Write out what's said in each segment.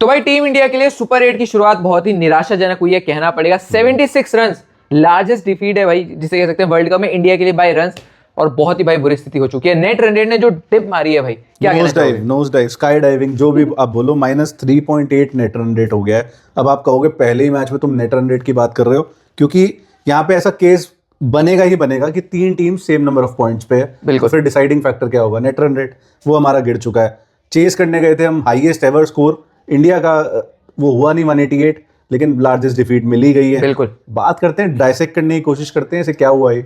तो भाई team India के लिए सुपर 8 की शुरुआत बहुत ही निराशाजनक हुई है, कहना पड़ेगा। 76 रन लार्जेस्ट डिफीट है भाई, जिसे कह सकते हैं वर्ल्ड कप में इंडिया के लिए बाय रन, और बहुत ही भाई बुरी स्थिति हो चुकी है। नेट रन रेट ने जो टिप मारी है भाई, क्या कहना चाहोगे? नोज डाइव, स्काई डाइविंग, जो भी आप बोलो, -3.8 नेट रन रेट हो गया है। अब आप कहोगे पहले ही मैच में तुम नेट रन रेट की बात कर रहे हो, क्योंकि यहाँ पे ऐसा केस बनेगा ही बनेगा कि 3 team same number of points पे है। बिल्कुल। तो फिर डिसाइडिंग फैक्टर क्या होगा? नेट रन रेट, वो हमारा गिर चुका है। चेस करने गए थे हम, हाईएस्ट एवर स्कोर इंडिया का वो हुआ नहीं 188, लेकिन लार्जेस्ट डिफीट मिल ही गई है। बिल्कुल। बात करते हैं, डाइसेक्ट करने की कोशिश करते हैं इसे, क्या हुआ है।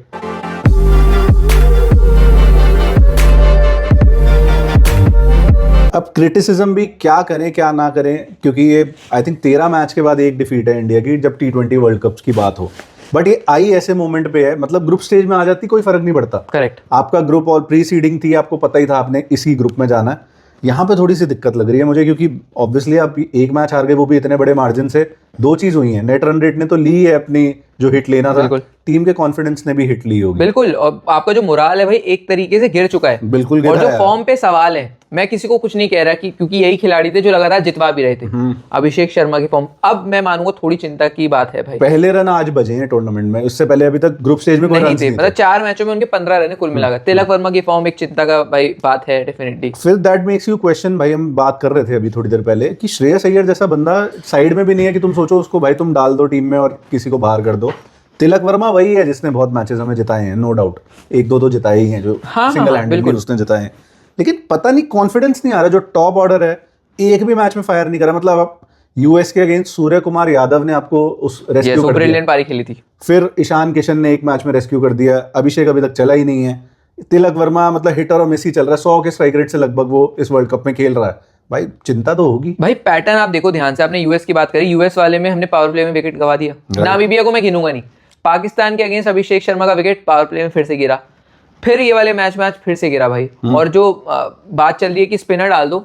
अब क्रिटिसिज्म भी क्या करें क्या ना करें, क्योंकि ये आई थिंक 13 मैच के बाद एक डिफीट है इंडिया की जब T20 वर्ल्ड कप की बात हो। बट ये आई ऐसे मोमेंट पे है, मतलब ग्रुप स्टेज में आ जाती कोई फर्क नहीं पड़ता। करेक्ट। आपका ग्रुप और प्री सीडिंग थी, आपको पता ही था आपने इसी ग्रुप में जाना है। यहाँ पे थोड़ी सी दिक्कत लग रही है मुझे, क्योंकि ऑब्वियसली आप एक मैच हार गए, वो भी इतने बड़े मार्जिन से। दो चीज हुई है, नेट रन रेट ने तो ली है अपनी जो हिट लेना था, टीम के कॉन्फिडेंस ने भी हिट ली होगी। बिल्कुल, और आपका जो मोराल है भाई एक तरीके से गिर चुका है। बिल्कुल गिरा और जो है। फॉर्म पे सवाल है, मैं किसी को कुछ नहीं कह रहा, कि क्योंकि यही खिलाड़ी थे जो लगातार जितवा भी रहे थे। अभिषेक शर्मा की फॉर्म, अब मैं मानूंगा थोड़ी चिंता की बात है भाई। पहले रन आज बजे हैं टूर्नामेंट में, उससे पहले अभी तक ग्रुप स्टेज में कोई रन थे, मतलब 4 मैचों में उनके 15 रन कुल मिलाकर। तिलक वर्मा की फॉर्म एक चिंता का भाई बात है डेफिनेटली। फिर दैट मेक्स यू क्वेश्चन, भाई हम बात कर रहे थे अभी थोड़ी देर पहले कि श्रेयस अय्यर जैसा बंदा साइड में भी नहीं है कि तुम सोचो उसको भाई तुम डाल दो टीम में और किसी को बाहर कर दो। तिलक वर्मा वही है जिसने बहुत मैचेस हमें जिताए हैं, नो डाउट, 1-2 तो जिताए ही हैं जो सिंगल हैंडेडली उसने जिताए हैं। लेकिन पता नहीं कॉन्फिडेंस नहीं आ रहा। जो टॉप ऑर्डर है एक भी मैच में फायर नहीं करा। मतलब अब यूएस के अगेंस्ट सूर्य कुमार यादव ने आपको उस रेस्क्यू कर दिया, ब्रिलियंट पारी खेली थी। फिर ईशान किशन ने एक मैच में रेस्क्यू कर दिया, अभिषेक अभी तक चला ही नहीं है। तिलक वर्मा मतलब हिटर और मिस ही चल रहा है, 100 के स्ट्राइक रेट से लगभग वो इस वर्ल्ड कप में खेल रहा है। भाई चिंता तो होगी भाई। पैटर्न आप देखो ध्यान से, आपने यूएस की बात करी, यूएस वाले में हमने पावर प्ले में विकेट गवा दिया, नामीबिया को मैं गिनूंगा नहीं। पाकिस्तान के अगेंस्ट अभिषेक शर्मा का विकेट पावर प्ले में फिर से गिरा, फिर ये वाले मैच फिर से गिरा भाई। और जो बात चल रही है कि स्पिनर डाल दो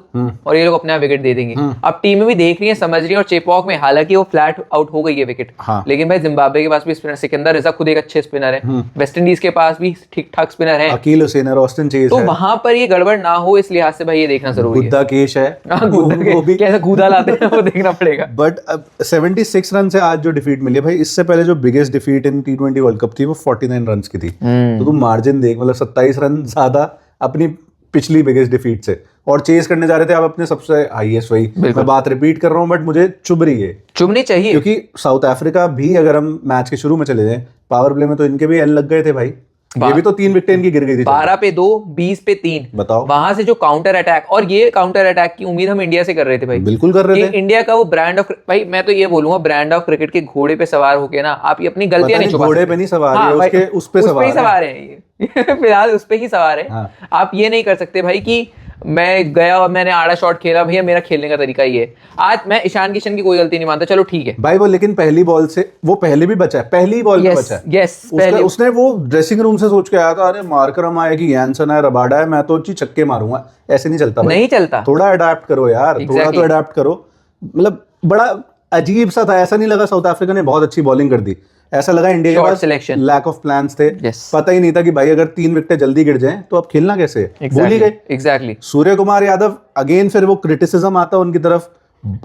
और ये लोग अपने आप विकेट दे देंगे। अब टीमें भी देख रही है, समझ रही है, और चेपॉक में हालांकि वो फ्लैट आउट हो गई है विकेट, लेकिन भाई जिम्बाब्वे के पास भी स्पिनर, सिकंदर रजा खुद एक अच्छे स्पिनर है, वेस्ट इंडीज के पास भी ठीक ठाक स्पिनर है, अकील हुसैन और ऑस्टिन चेज तो है। वहां पर ये गड़बड़ ना हो इस लिहाज से भाई ये देखना जरूरी है। गुद्दा केश है, वो भी कैसा कूदा लाते हैं वो देखना पड़ेगा। बट अब 76 रन से आज जो डिफीट मिली है भाई, इससे पहले जो biggest defeat in T20 world cup थी वो 49 रन की थी। तो तुम मार्जिन देख, मतलब 27 रन ज्यादा अपनी पिछली बिगेस्ट डिफीट से, और चेस करने जा रहे थे आप अपने सबसे हाईएस्ट। वही मैं बात रिपीट कर रहा हूँ, बट मुझे चुभ रही है, चुभनी चाहिए, क्योंकि साउथ अफ्रीका भी, अगर हम मैच के शुरू में चले जाएं, पावर प्ले में तो इनके भी एल लग गए थे भाई। ये भी तो 3 विकेट इनकी गिर गई थी, 12 पे 2, 20 पे 3। बताओ, वहां से जो काउंटर अटैक, और ये काउंटर अटैक की उम्मीद हम इंडिया से कर रहे थे भाई। बिल्कुल कर रहे थे। इंडिया का वो ब्रांड ऑफ, भाई मैं तो ये बोलूंगा, ब्रांड ऑफ क्रिकेट के घोड़े पे सवार होके ना आप ये अपनी गलतियां नहीं छुपा सकते। घोड़े पे नहीं सवार है, उसके उस पे सवार है। फिलहाल उस पे ही सवार है। आप ये नहीं कर सकते भाई कि मैं गया और मैंने आड़ा शॉट खेला, भैया मेरा खेलने का तरीका ये है। आज मैं ईशान किशन की कोई गलती नहीं मानता, चलो ठीक है भाई वो, लेकिन पहली बॉल से वो पहले भी बचा है, पहली बॉल पे बचा है। उसने वो ड्रेसिंग रूम से सोच के आया था, अरे मार्कर हम आए कि यानसन है, रबाडा है, मैं तो छक्के मारूंगा। ऐसे नहीं चलता भाई, नहीं चलता। थोड़ा अडेप्ट करो यार, थोड़ा तो अडेप्ट करो। मतलब बड़ा अजीब सा था, ऐसा नहीं लगा साउथ अफ्रीका ने बहुत अच्छी बॉलिंग कर दी, ऐसा लगा इंडिया के पास लैक ऑफ प्लान्स थे। पता ही नहीं था कि भाई अगर 3 विकेट जल्दी गिर जाएं तो अब खेलना कैसे, भूल ही गए। एग्जैक्टली। सूर्य कुमार यादव अगेन, फिर वो क्रिटिसिज्म आता है उनकी तरफ,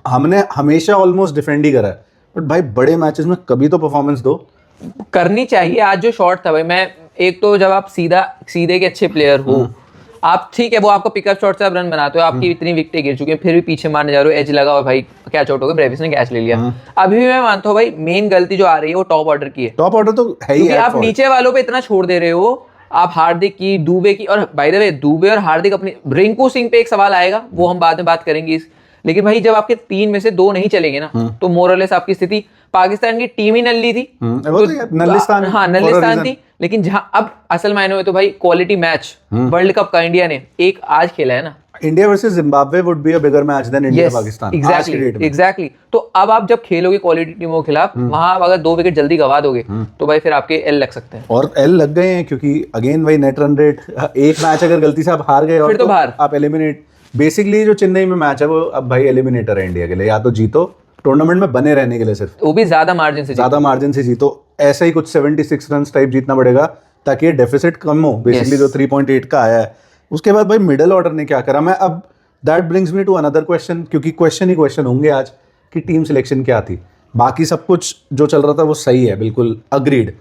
हमने हमेशा ऑलमोस्ट डिफेंड ही करा है, बट भाई बड़े मैचेस में कभी तो परफॉर्मेंस दो, करनी चाहिए। आज जो शॉट था भाई, मैं एक तो जब आप सीधे के अच्छे प्लेयर हो, आप ठीक है वो आपको पिकअप शॉट से आप रन बनाते हो, आपकी इतनी विकेटें गिर चुकी हैं, फिर भी पीछे मारने जा रहे हो, एज लगा और भाई कैच आउट हो गया, ब्रेविस ने कैच ले लिया। अभी भी मैं मानता हूँ भाई मेन गलती जो आ रही है वो टॉप ऑर्डर की है। टॉप ऑर्डर तो है ही, आप नीचे वालों पे इतना छोड़ दे रहे हो। आप हार्दिक की, दुबे की, और बाय द वे दुबे और हार्दिक अपनी, रिंकू सिंह पे एक सवाल आएगा, वो हम बाद में बात करेंगे लेकिन भाई जब आपके 3 में से 2 नहीं चलेंगे ना, तो मोरलेस आपकी स्थिति, पाकिस्तान की टीम ही नल्ली थी, नल्लिस्तान, हाँ नल्लिस्तान थी। लेकिन जहां अब असल मायने में तो भाई क्वालिटी मैच वर्ल्ड कप का इंडिया ने एक आज खेला है ना, India versus Zimbabwe would be a bigger match than India Pakistan. Exactly. तो अब आप जब खेलोगे क्वालिटी टीमों के खिलाफ, वहां अगर 2 विकेट जल्दी गवा दोगे तो भाई फिर आपके एल लग सकते हैं, और एल लग गए हैं, क्योंकि अगेन भाई नेट रन रेट, एक मैच अगर गलती से आप हार गए और तो आप एलिमिनेट, बेसिकली जो चेन्नई में मैच है वो अब भाई एलिमिनेटर है इंडिया के लिए, या तो जीतो टूर्नामेंट में बने रहने के लिए, सिर्फ वो भी ज्यादा मार्जिन से जीतो। ऐसा ही कुछ 76 रन टाइप जीतना पड़ेगा ताकि डेफिसिट कम हो, बेसिकली जो 3.8 का आया है। उसके बाद भाई मिडिल ऑर्डर ने क्या करा, मैं अब that brings me to another question, क्योंकि क्वेश्चन ही क्वेश्चन होंगे आज कि टीम सिलेक्शन क्या थी। बाकी सब कुछ जो चल रहा था वो सही है, बिल्कुल अग्रीड।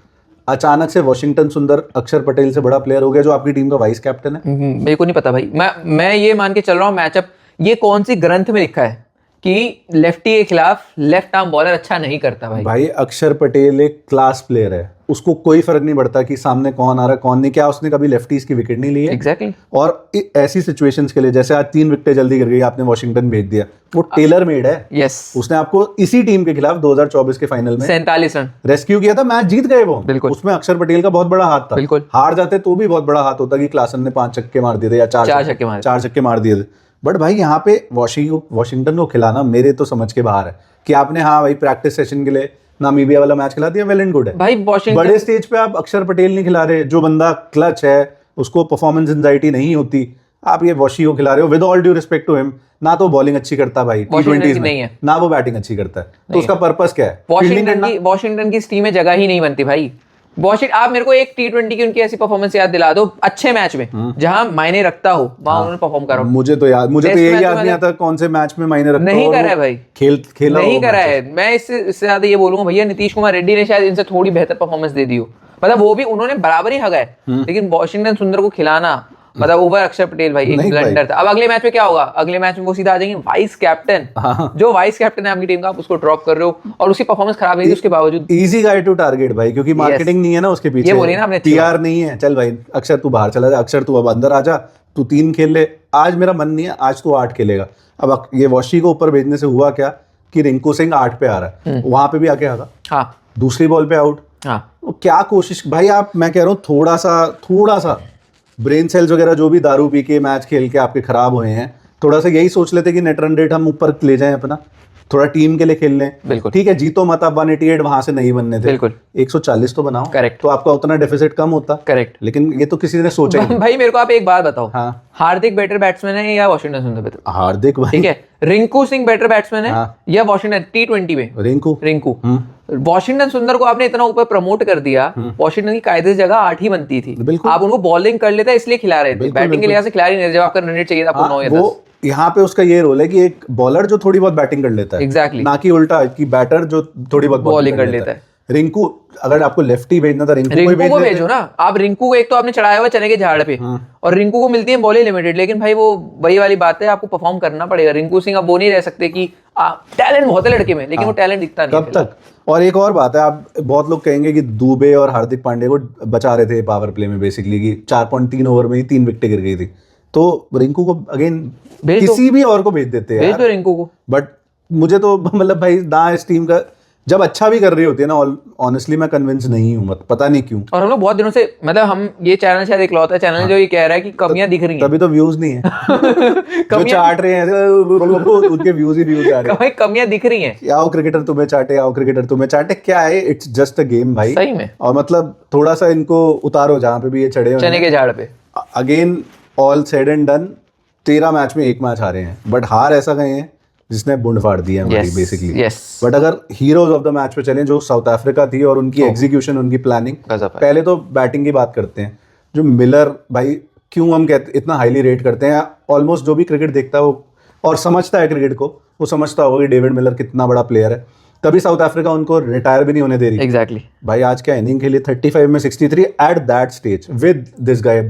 अचानक से वॉशिंगटन सुंदर अक्षर पटेल से बड़ा प्लेयर हो गया, जो आपकी टीम का वाइस कैप्टन है। मेरे को नहीं पता भाई, मैं ये मान के चल रहा हूँ मैचअप ये कौन सी ग्रंथ में लिखा है कि लेफ्टी के खिलाफ लेफ्ट आर्म बॉलर अच्छा नहीं करता भाई। अक्षर पटेल एक क्लास प्लेयर है, उसको कोई फर्क नहीं पड़ता कि सामने कौन आ रहा है कौन नहीं। क्या उसने कभी लेफ्टीज की विकेट नहीं ली है? एग्जैक्टली। और ऐसी सिचुएशंस के लिए, जैसे आज 3 विकेटें जल्दी गिर गई, आपने वॉशिंगटन भेज दिया, वो टेलर मेड है। यस, उसने आपको इसी टीम के खिलाफ 2024 के फाइनल में 47 रन रेस्क्यू किया था, मैच जीत गए वो। बिल्कुल। उसमें अक्षर पटेल का बहुत बड़ा हाथ था। बिल्कुल। हार जाते तो भी बहुत बड़ा हाथ होता कि क्लासन ने 5 छक्के मार दिए थे या 4 छक्के मार दिए थे। बट भाई यहाँ पे वॉशिंगटन को खिलाना मेरे तो समझ के बाहर है कि आपने, हाँ भाई, प्रैक्टिस सेशन के लिए नामीबिया वाला मैच खिला दिया, वेल एंड गुड है भाई। वॉशिंगटन बड़े स्टेज पे आप अक्षर पटेल नहीं खिला रहे, जो बंदा क्लच है, उसको परफॉर्मेंस एंजाइटी नहीं होती, आप ये वॉशी को खिला रहे हो। With all due respect to him, ना तो बॉलिंग अच्छी करता भाई T20s में, ना वो बैटिंग अच्छी करता है, तो उसका पर्पस क्या है? वॉशिंगटन की इस टीम में जगह ही नहीं बनती भाई। वॉशिंगटन, आप मेरे को एक T20 की उनकी ऐसी परफॉर्मेंस याद दिला दो अच्छे मैच में जहां मायने रखता हो, वहां उन्होंने परफॉर्म करा। मुझे तो यही याद नहीं आता कौन से मैच में मायने रखता नहीं करा है भाई, खेला नहीं करा है। मैं इससे ज्यादा ये बोलूंगा भैया, नीतीश कुमार रेड्डी ने शायद इनसे थोड़ी बेहतर परफॉर्मेंस दे दी हो, मतलब वो भी उन्होंने बराबर ही हगा है, लेकिन वॉशिंगटन सुंदर को खिलाना मतलब ओवर अक्षर पटेल भाई एक ब्लंडर था। अब अगले मैच में क्या होगा? अगले मैच में वो सीधा आ जाएंगे वाइस कैप्टन। जो वाइस कैप्टन है आपकी टीम का, आप उसको ड्रॉप कर रहे हो और उसकी परफॉर्मेंस खराब नहीं थी उसके बावजूद। इजी गाय टू टारगेट भाई, क्योंकि मार्केटिंग नहीं है ना उसके पीछे। ये बोलिए ना आपने, PR नहीं है। चल भाई अक्षर तू बाहर चला जा, अक्षर तू अब अंदर आ जा, तू 3 खेल ले, आज मेरा मन नहीं है, आज तू 8 खेलेगा। अब ये वॉशी को ऊपर भेजने से हुआ क्या कि रिंकू सिंह 8 पे आ रहा है, वहां पे भी आके आगा। हाँ, दूसरी बॉल पे आउट। हाँ, क्या कोशिश भाई, आप, मैं कह रहा हूँ थोड़ा सा ब्रेन सेल्स वगैरह जो भी दारू पी के मैच खेल के आपके खराब हुए हैं, थोड़ा सा यही सोच लेते कि नेट रन रेट हम ऊपर ले जाएं अपना, थोड़ा टीम के लिए खेल लें। बिल्कुल ठीक है, जीतो मत, आप 188 वहां से नहीं बनने थे, बिल्कुल 140 तो बनाओ। करेक्ट। तो आपका उतना डेफिसिट कम होता। करेक्ट। लेकिन ये तो किसी ने सोचा ही नहीं। भाई मेरे को आप एक बात बताओ, हाँ, हार्दिक बेटर बैट्समैन है या वॉशिंगटन सुंदर बेटर? हार्दिक भाई। ठीक है, रिंकू सिंह बेटर बैट्समैन है या वॉशिंगटन T20 में? रिंकू। वॉशिंगटन सुंदर को आपने इतना ऊपर प्रमोट कर दिया, वॉशिंगटन की कायदे से जगह 8 ही बनती थी। आप उनको बॉलिंग कर लेते इसलिए खिला रहे थे, बैटिंग के लिहाज से खिला नहीं। जब आपका रन रेट चाहिए था आपको 9 या 10। यहाँ पे उसका ये रोल है कि एक बॉलर जो थोड़ी बहुत बैटिंग कर लेता है, एग्जैक्टली, ना कि उल्टा कि बैटर जो थोड़ी बहुत बॉलिंग कर लेता है। रिंकू, अगर आपको लेफ्टी भेजना था रिंकू को भेजो ना। आप रिंकू को, एक तो आपने चढ़ाया हुआ चने के झाड़ पे, और रिंकू को मिलती है बॉल लिमिटेड, लेकिन भाई वो वही वाली बात है, आपको परफॉर्म करना पड़ेगा। रिंकू सिंह अब वो नहीं रह सकते कि टैलेंट बहुत है लड़के में, लेकिन वो टैलेंट दिखता नहीं कब तक। और एक और बात है, आप बहुत लोग कहेंगे कि दुबे और हार्दिक पांड्या को बचा रहे थे पावर प्ले में, बेसिकली कि 4.3 ओवर में ही 3 विकेटें गिर गई थी, तो रिंकू को अगेन किसी भी और को भेज देते हैं, भेज दो रिंकू को। बट मुझे तो मतलब भाई ना, इस टीम का जब अच्छा भी कर रही होती है ना, ऑनेस्टली मैं कन्विंस नहीं हूँ, पता नहीं क्यों। और हम लोग बहुत दिनों से, मतलब हम ये चैनल शायद इकलौता चैनल जो ये कह रहा है कि कमियां दिख रही हैं, तभी तो व्यूज नहीं है। जो चाट रहे हैं उनके व्यूज ही व्यूज आ रहे हैं। कमियां दिख रही हैं। आओ क्रिकेटर तुम्हें चाटे, आओ क्रिकेटर तुम्हें चाटे, क्या है, इट्स जस्ट अ गेम भाई, सही में। और मतलब थोड़ा सा इनको उतारो जहाँ पे भी ये चढ़े चने के झाड़ पे। Again all said and done, 13 match में 1 मैच हारे हैं, बट हार ऐसा गए हैं जिसने बुंड फाड़ दी है हमारी बेसिकली। बट अगर हीरोज ऑफ द मैच पे चलें, जो साउथ अफ्रीका थी और उनकी एग्जीक्यूशन, उनकी प्लानिंग, पहले तो बैटिंग की बात करते हैं। जो मिलर भाई, क्यों हम कहते इतना हाईली रेट करते हैं, ऑलमोस्ट जो भी क्रिकेट देखता है वो और समझता है क्रिकेट को, वो समझता होगा कि डेविड मिलर कितना बड़ा प्लेयर है, तभी साउथ अफ्रीका उनको रिटायर भी नहीं होने दे रही। एग्जैक्टली भाई आज क्या इनिंग खेली, 35 में 63 at that stage with this guy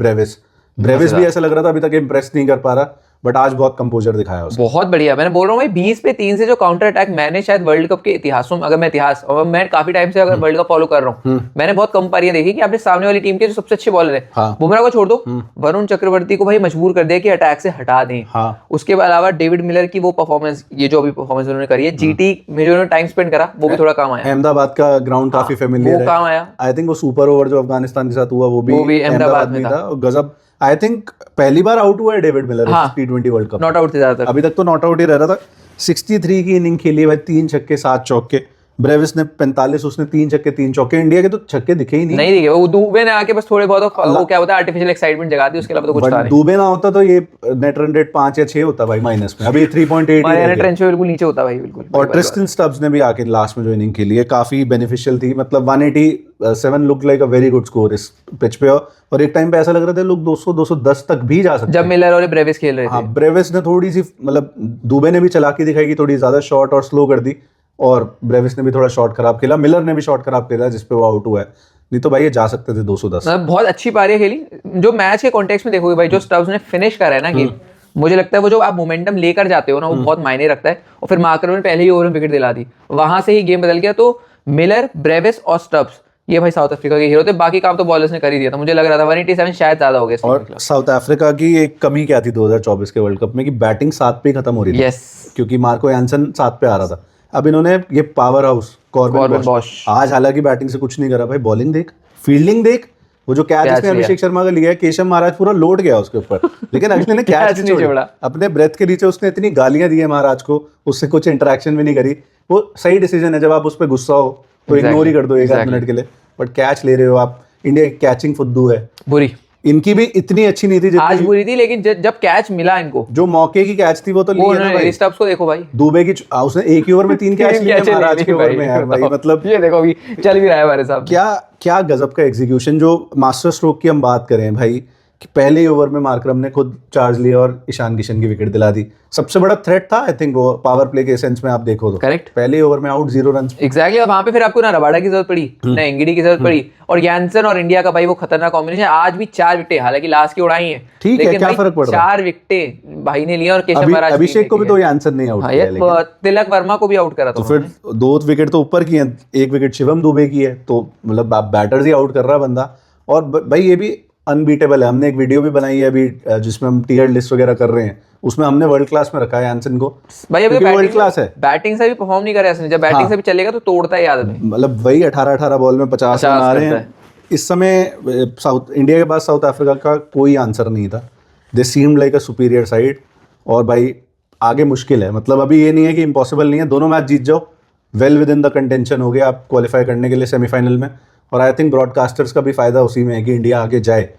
Brevis भी ऐसा लग रहा था अभी तक इम्प्रेस नहीं कर पा रहा, बट आज बहुत कंपोजर दिखाया उसने। बहुत बढ़िया। मैंने बोल रहा हूँ भाई, 20 पे 3 से जो काउंटर अटैक मैंने शायद वर्ल्ड कप के इतिहासों में, अगर मैं इतिहास, और मैं काफी टाइम से अगर वर्ल्ड कप फॉलो कर रहा हूँ, मैंने बहुत कम पारियां देखी कि आपने सामने वाली टीम के जो सबसे अच्छे बॉलर है, बुमराह को छोड़ दो, वरुण चक्रवर्ती को भाई मजबूर कर दिया कि अटैक से हटा दें। उसके अलावा डेविड मिलर की वो परफॉर्मेंस, ये जो अभी परफॉर्मेंस उन्होंने करी है, GT में जो उन्होंने टाइम स्पेंड करा, वो भी थोड़ा काम आया। अहमदाबाद का ग्राउंड काफी फेमिलियर है, काम आया। आई थिंक वो सुपर ओवर जो अफगानिस्तान के साथ हुआ वो भी अहमदाबाद में था, गजब। आई थिंक पहली बार आउट हुआ है David Miller T20 world cup, not out थे ज्यादातर, अभी तक तो नॉट आउट ही रह रहा था। 63 की इनिंग खेली भाई, 3 छक्के 7 चौके, ब्रेविस ने 45, उसने 3 छक्के 3 चौके, इंडिया के तो छक्के दिखे ही नहीं। नहीं दिखे, वो दुबे ने आके बस थोड़े बहुत वो क्या होता है आर्टिफिशियल एक्साइटमेंट जगा दी, उसके अलावा तो कुछ था बट नहीं। दुबे ना होता तो ये नेट रन रेट 5 या 6 होता भाई माइनस में, अभी 3.8 ही रह मारियाना गया। ट्रेंच में बिल्कुल नीचे होता भाई, बिल्कुल। और ट्रिस्टन स्टब्स ने भी आके लास्ट में जो इनिंग खेली है काफी बेनिफिशियल थी, मतलब 187 look like a very good score इस पिच पे, और एक टाइम पे ऐसा लग रहा था लोग 200 210 तक भी जा सकते जब हैं। मिलर और ब्रेविस खेल रहे थे। हाँ, ब्रेविस ने थोड़ी सी, मतलब दुबे ने भी चालाकी दिखाई कि थोड़ी ज्यादा शॉट और स्लो कर दी, और ब्रेविस ने भी थोड़ा शॉट खराब खेला, मिलर ने भी शॉट खराब खेला जिसपे वो आउट हुआ है, नहीं तो भाई ये जा सकते थे 210। मतलब बहुत अच्छी पारी खेली। जो मैच के कॉन्टेक्स्ट में देखोगे भाई, जो स्टब्स ने फिनिश करा है ना गेम, मुझे लगता है वो जो आप मोमेंटम लेकर जाते हो ना, वो बहुत मायने रखता है। और फिर मार्करम ने पहले ही ओवर में विकेट दिला दी, वहां से ही गेम बदल गया। तो मिलर, ब्रेविस और स्टब्स, ये भाई साउथ अफ्रीका के हीरो थे। बाकी काम तो बॉलर्स ने कर ही दिया था। मुझे लग रहा था 187 शायद ज्यादा हो गया। और साउथ अफ्रीका की एक कमी क्या थी 2024 के वर्ल्ड कप में, कि बैटिंग 7 पे ही खत्म हो रही थी। यस, क्योंकि मार्को यानसन 7 पे आ रहा था। अब इन्होंने ये पावर हाउस कॉर्बिन बॉश, आज हालांकि बैटिंग से कुछ नहीं करा भाई, बॉलिंग देख, फील्डिंग देख, वो जो कैच इसने अभिषेक शर्मा का लिया है, केशव महाराज पूरा लोट गया उसके ऊपर, लेकिन अगले ने कैच नहीं छोड़ा। अपने ब्रेथ के नीचे उसने इतनी गालियां दी है महाराज को, उससे कुछ इंटरेक्शन भी नहीं करी। वो सही डिसीजन है, जब आप उस पर गुस्सा हो तो इग्नोर ही कर दो 1 मिनट के लिए, बट कैच ले रहे हो आप। इंडिया की कैचिंग फुद्दू है, बुरी। इनकी भी इतनी अच्छी नहीं थी आज बुरी थी, लेकिन जब कैच मिला इनको, जो मौके की कैच थी वो तो ली है ना भाई। स्टब्स को देखो भाई, दुबे की उसने एक ही ओवर में 3 कैच लिए महाराज के ओवर में यार भाई, मतलब ये देखो अभी चल भी रहा है हमारे साथ। क्या क्या गजब का एग्जीक्यूशन। जो मास्टर स्ट्रोक की हम बात करें भाई, कि पहले ही ओवर में मार्करम ने खुद चार्ज लिया और ईशान किशन की विकेट दिला दी। सबसे बड़ा थ्रेट था आई थिंक वो पावर प्ले के सेंस में आप देखो तो। करेक्ट, पहले ओवर में आउट 0 रन। एग्जैक्टली। और वहां पे फिर आपको ना रबाडा की जरूरत पड़ी, ना एंगिडी की जरूरत पड़ी, और यानसन और इंडिया का भाई वो खतरनाक कॉम्बिनेशन। आज भी 4 विकेटें, हालांकि लास्ट की उड़ाई है, ठीक है, क्या फर्क पड़ रहा है? 4 विकेटें भाई ने लिया। और केशव महाराज, अभिषेक को भी तो यानसन नहीं आउट किया, लेकिन तिलक वर्मा को भी आउट करा तो फिर 2 विकेट तो ऊपर की है, 1 विकेट शिवम दुबे की है, तो मतलब बैटर्स ही आउट कर रहा है बंदा। और भाई ये भी अनबीटेबल है। हमने एक वीडियो भी बनाई है अभी जिसमें हम टीयर लिस्ट वगैरह कर रहे हैं, उसमें हमने वर्ल्ड क्लास में रखा है यानसन को भाई। अभी वर्ल्ड क्लास है, बैटिंग से भी परफॉर्म नहीं कर रहा है, जब बैटिंग से भी चलेगा तो तोड़ता है आदत में। मतलब वही 18 बॉल में 50 रन आ रहे हैं इस समय। साउथ इंडिया के पास साउथ अफ्रीका का कोई आंसर नहीं था। दे seemed like a superior side, और भाई आगे मुश्किल है। मतलब अभी ये नहीं है कि इम्पॉसिबल नहीं है, दोनों मैच जीत जाओ, well with in the contention हो गया आप क्वालिफाई करने के लिए सेमीफाइनल में। और आई थिंक ब्रॉडकास्टर्स का भी फायदा उसी में है कि इंडिया आगे जाए।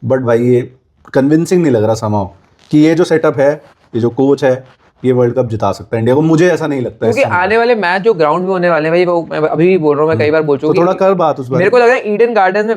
बट भाई ये कन्विंसिंग नहीं लग रहा समाओ कि ये जो सेटअप है, ये जो कोच है, ये वर्ल्ड कप जिता सकता है इंडिया को। मुझे ऐसा नहीं लगता, क्योंकि आने वाले मैच जो ग्राउंड में होने वाले हैं भाई, वो मैं अभी भी बोल रहा हूँ, मैं कई बार बोल चुका हूं, तो थोड़ा कर बात उस बारे मेरे को लग रहा है ईडन गार्डन्स में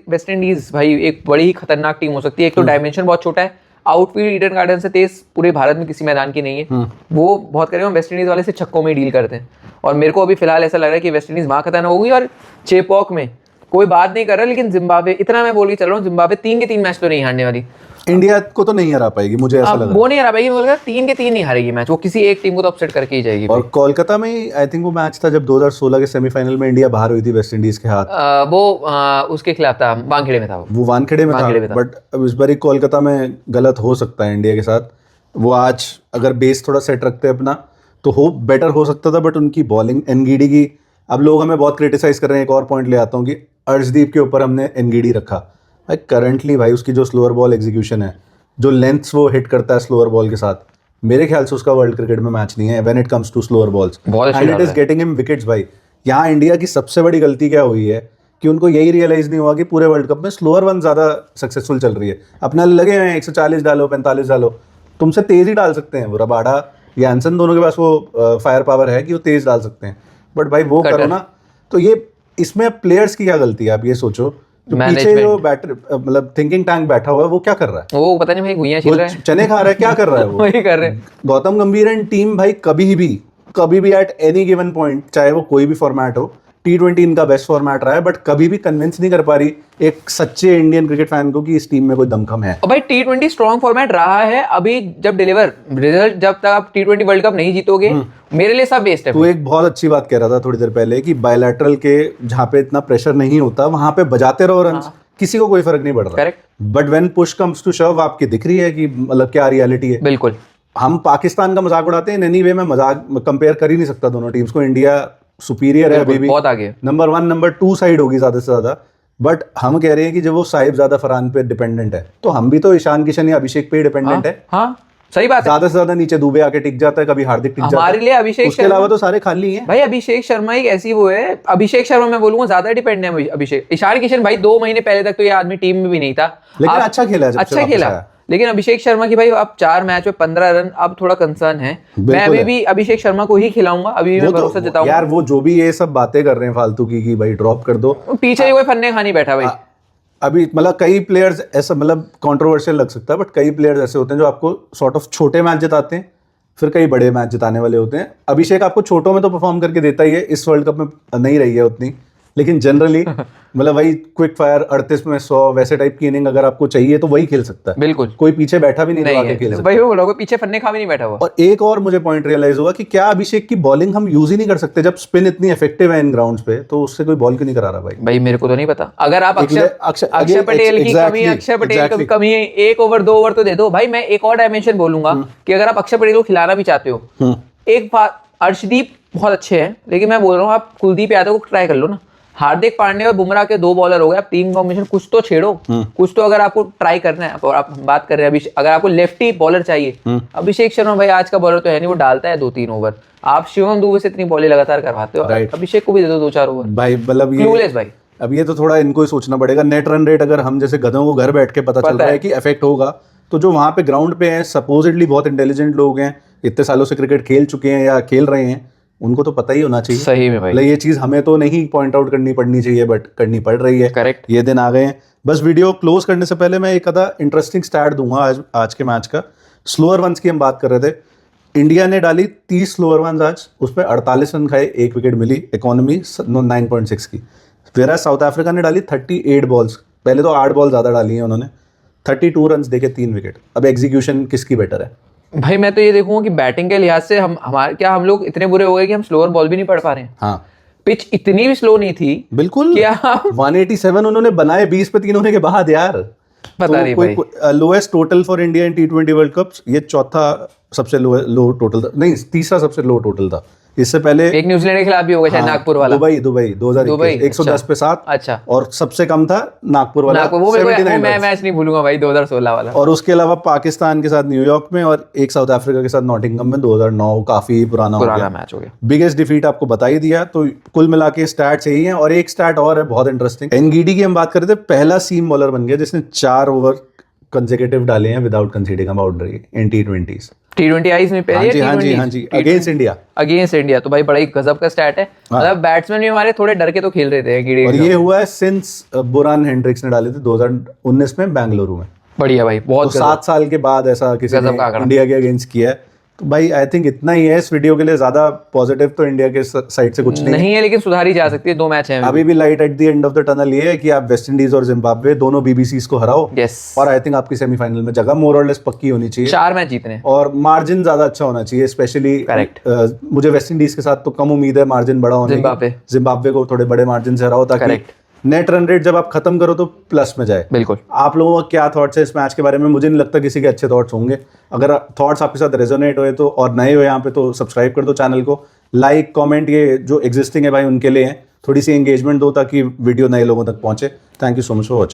वेस्ट इंडीज भाई एक बड़ी ही खतरनाक टीम हो सकती है। एक तो डायमेंशन बहुत छोटा है, आउटफील्ड ईडन गार्डन से तेज पूरे भारत में किसी मैदान की नहीं है। वो बहुत करेंगे, वेस्ट इंडीज वाले से छक्कों में डील करते हैं। और मेरे को अभी फिलहाल ऐसा लग रहा है कि वेस्ट इंडीज वहां खतरनाक होगी। और चेपॉक में कोई बात नहीं कर रहा, लेकिन जिम्बाब्वे, इतना मैं बोल के चल रहा हूँ, जिम्बाब्वे 3 के 3 मैच तो नहीं हारने वाली। इंडिया को तो नहीं हरा पाएगी, मुझे ऐसा लग रहा है। वो नहीं हरा पाएगी, मुझे 3 के 3 नहीं हारेगी मैच, वो किसी एक टीम को तो अपसेट करके ही जाएगी। और कोलकाता में आई थिंक वो मैच था जब 2016 के सेमीफाइनल में इंडिया बाहर हुई थी वेस्ट इंडीज के हाथ। वो उसके खिलाफ था, वानखेड़े में था वो वानखेड़े में था। बट अब इस बार कोलकाता में गलत हो सकता है इंडिया के साथ। वो आज अगर बेस थोड़ा सेट रखते अपना तो हो बेटर हो सकता था। बट उनकी बॉलिंग एनगीडी की, अब लोग हमें बहुत क्रिटिसाइज कर रहे हैं। एक और पॉइंट ले आता हूँ कि अर्शदीप के ऊपर हमने एनगीडी रखा भाई। करंटली भाई उसकी जो स्लोअर बॉल एग्जीक्यूशन है, जो लेंथ्स वो हिट करता है स्लोअर बॉल के साथ, मेरे ख्याल से उसका वर्ल्ड क्रिकेट में मैच नहीं है when it comes to slower balls, and it is getting him wickets भाई। यहाँ इंडिया की सबसे बड़ी गलती क्या हुई है कि उनको यही रियलाइज नहीं हुआ कि पूरे वर्ल्ड कप में स्लोअर वन ज़्यादा सक्सेसफुल चल रही है। अपना लगे हैं 140 डालो 45 डालो, तुमसे तेज ही डाल सकते हैं वो रबाडा या यानसन, दोनों के पास वो फायर पावर है कि वो तेज डाल सकते हैं। बट भाई वो करो ना, तो ये इसमें प्लेयर्स की क्या गलती है आप ये सोचो। तो पीछे जो बैटर मतलब थिंकिंग टैंक बैठा हुआ है वो क्या कर रहा है? वो पता नहीं भाई गुइयां छिल रहा है, चने खा रहा है, क्या कर रहा है वो? वही कर रहे हैं। गौतम गंभीर एंड टीम भाई कभी भी एट एनी गिवन पॉइंट, चाहे वो कोई भी फॉर्मेट हो, T20 इनका बेस्ट फॉर्मेट रहा है, बट कभी भी कन्विंस नहीं कर पा रही एक सच्चे इंडियन क्रिकेट फैन को कि इस टीम में कोई दमखम है। और भाई T20 स्ट्रॉन्ग फॉर्मेट रहा है अभी, जब डिलीवर रिजल्ट, जब तक आप T20 वर्ल्ड कप नहीं जीतोगे मेरे लिए सब वेस्ट है। तो एक बहुत अच्छी बात कह रहा था थोड़ी देर पहले कि बायलैटरल के जहाँ पे इतना प्रेशर नहीं होता वहां पे बजाते रहो रन, किसी को कोई फर्क नहीं पड़ रहा। Correct. But when push comes to shove आपकी दिख रही है कि मतलब क्या रियलिटी है। बिल्कुल। हम पाकिस्तान का मजाक उड़ाते हैं, एनी वे में मजाक कंपेयर कर ही नहीं सकता दोनों टीम्स को। इंडिया सुपीरियर है अभी भी, बहुत आगे, नंबर 1 नंबर 2 साइड होगी ज्यादा से ज्यादा। बट हम कह रहे हैं कि जब वो साहिब ज्यादा फरहान पे डिपेंडेंट है, तो हम भी तो ईशान किशन या अभिषेक पे ही डिपेंडेंट है। हाँ, सही बात है। ज्यादा से ज्यादा नीचे दुबे आके टिक जाता है, कभी हार्दिक टिक जाता हमारे है, लिए अभिषेक उसके अलावा तो सारे खाली हैं भाई अभिषेक शर्मा एक ऐसी वो है, अभिषेक शर्मा मैं बोलूंगा ज्यादा डिपेंड है अभिषेक। ईशान किशन भाई 2 महीने पहले तक तो ये आदमी टीम में भी नहीं था, लेकिन अच्छा खेला है जब से अच्छा वापस खेला। आया। लेकिन अभिषेक शर्मा की भाई अब 4 मैच में 15 रन, अब थोड़ा कंसर्न है। मैं अभी भी अभिषेक शर्मा को ही खिलाऊंगा, अभी मैं भरोसा जताऊंगा यार वो जो भी ये सब बातें कर रहे हैं फालतू की कि भाई ड्रॉप कर दो, पीछे ही कोई फन्ने खानी बैठा भाई। अभी मतलब कई प्लेयर्स ऐसा मतलब कंट्रोवर्शियल लग सकता है, बट कई प्लेयर्स ऐसे होते हैं जो आपको सॉर्ट ऑफ छोटे मैच जिताते हैं, फिर कई बड़े मैच जिताने वाले होते हैं। अभिषेक आपको छोटों में तो परफॉर्म करके देता ही है, इस वर्ल्ड कप में नहीं रही है उतनी, लेकिन जनरली मतलब वही क्विक फायर 38 में 100 वैसे टाइप की इनिंग अगर आपको चाहिए तो वही खेल सकता है। बिल्कुल कोई पीछे बैठा भी नहीं तो आके है खेल सकता भाई, वो बोला कोई पीछे फन्ने खा भी नहीं बैठा हुआ। और एक और मुझे पॉइंट रियलाइज हुआ कि क्या अभिषेक की बॉलिंग हम यूज ही नहीं कर सकते, जब स्पिन इतनी इफेक्टिव है इन ग्राउंड्स पे, तो उससे कोई बॉल क्यों नहीं करा रहा भाई? भाई मेरे को तो नहीं पता। अगर आप अक्षर पटेल की कमी, अक्षर पटेल की कमी है, 1 ओवर 2 ओवर तो दे दो भाई। मैं एक और डायमेंशन बोलूंगा कि अगर आप अक्षर पटेल को खिलाना भी चाहते हो, एक बात, अर्शदीप बहुत अच्छे हैं, लेकिन मैं बोल रहा हूँ आप कुलदीप यादव को ट्राई कर लो ना। हार्दिक पांड्या और बुमराह के 2 बॉलर हो गए, आप 3 कॉम्बिनेशन कुछ तो छेड़ो, कुछ तो अगर आपको ट्राई करना है। और आप बात कर रहे हैं अगर आपको लेफ्टी बॉलर चाहिए, अभिषेक शर्मा भाई आज का बॉलर तो है नहीं, वो डालता है 2-3 ओवर। आप शिवम दुबे से इतनी बॉलें लगातार करवाते हो, अभिषेक को भी दे दो 2-4 ओवर भाई। मतलब क्लूलेस भाई। अब ये तो थोड़ा इनको ही सोचना पड़ेगा। नेट रन रेट अगर हम जैसे गधों को घर बैठ के पता चल रहा है कि इफेक्ट होगा, तो जो वहां पे ग्राउंड पे हैं सपोजिटली बहुत इंटेलिजेंट लोग हैं, इतने सालों से क्रिकेट खेल चुके हैं या खेल रहे हैं, उनको तो पता ही होना चाहिए। सही में भाई, ये चीज हमें तो नहीं पॉइंट आउट करनी पड़नी चाहिए, बट करनी पड़ रही है। करेक्ट। ये दिन आ गए हैं। बस वीडियो क्लोज करने से पहले मैं एक आधा इंटरेस्टिंग स्टैट दूंगा आज के मैच का। स्लोअर वंस की हम बात कर रहे थे, इंडिया ने डाली 30 स्लोअर वंस आज, उसमें 48 रन खाए, 1 विकेट मिली, इकोनॉमी 9.6 की। फिर साउथ अफ्रीका ने डाली 38 बॉल्स, पहले तो 8 बॉल ज्यादा डाली है उन्होंने, 32 रन देके 3 विकेट। अब एग्जीक्यूशन किसकी बेटर है भाई? मैं तो ये देखूंगा कि बैटिंग के लिहाज से हम लोग इतने बुरे हो गए कि हम स्लोअर बॉल भी नहीं पढ़ पा रहे हैं। हाँ, पिच इतनी भी स्लो नहीं थी बिल्कुल। क्या 187 उन्होंने बनाए 20 पे 3 होने के बाद यार। पता नहीं भाई। Lowest total for India in T20 world cup, ये चौथा सबसे लो टोटल था, नहीं तीसरा सबसे लो टोटल था। इससे पहले एक न्यूजीलैंड के खिलाफ भी होगा शायद, नागपुर वाला। दुबई 2021 110 पे 7। अच्छा। और सबसे कम था नागपुर वाला, वो मैं मैच नहीं भूलूंगा भाई, 2016 वाला। और उसके अलावा पाकिस्तान के साथ न्यूयॉर्क में और एक साउथ अफ्रीका के साथ नॉटिंघम में 2009, काफी पुराना मैच हो गया। बिगेस्ट डिफीट आपको बता ही दिया। तो कुल मिला के स्टैट्स यही हैं। और एक स्टैट और है बहुत इंटरेस्टिंग, एनगीडी की हम बात कर रहे थे, पहला सीम बॉलर बन गया जिसने 4 ओवर कंसेक्यूटिव डाले हैं without conceding a boundary in T20s। T20 eyes में पहले हाँ जी अगेंस्ट इंडिया। तो भाई बड़ा ही गजब का स्टैट है। मतलब बैट्समैन भी हमारे थोड़े डर के तो खेल रहे थे। और ये हुआ है सिंस बुरान हेंड्रिक्स ने डाले थे 2019 में बेंगलुरु में। बढ़िया भाई, बहुत 7 साल के बाद ऐसा किसी ने इंडिया के अगेंस्ट किया है। तो भाई आई थिंक इतना ही है इस वीडियो के लिए। ज्यादा पॉजिटिव तो इंडिया के साइड से कुछ नहीं है, लेकिन सुधारी जा सकती है। 2 मैच हैं अभी भी। Light at the end of the tunnel ये है कि आप वेस्ट इंडीज और जिम्बाब्वे दोनों बीबीसीज को हराओ। और आई थिंक आपकी सेमीफाइनल में जगह मोर और लेस पक्की होनी चाहिए। 4 मैच जीतने और मार्जिन ज्यादा अच्छा होना चाहिए, स्पेशली मुझे वेस्ट इंडीज के साथ तो कम उम्मीद है मार्जिन बड़ा होने की। जिम्बाब्वे को थोड़े बड़े मार्जिन से हराओ ताकि नेट रन रेट जब आप खत्म करो तो प्लस में जाए। बिल्कुल। आप लोगों का क्या थॉट्स है इस मैच के बारे में? मुझे नहीं लगता किसी के अच्छे थॉट्स होंगे। अगर थॉट्स आपके साथ रेजोनेट हुए तो, और नए हो यहाँ पे, तो सब्सक्राइब कर दो चैनल को। लाइक कमेंट ये जो एग्जिस्टिंग है भाई उनके लिए है, थोड़ी सी एंगेजमेंट दो ताकि वीडियो नए लोगों तक पहुंचे। Thank you so much for watching.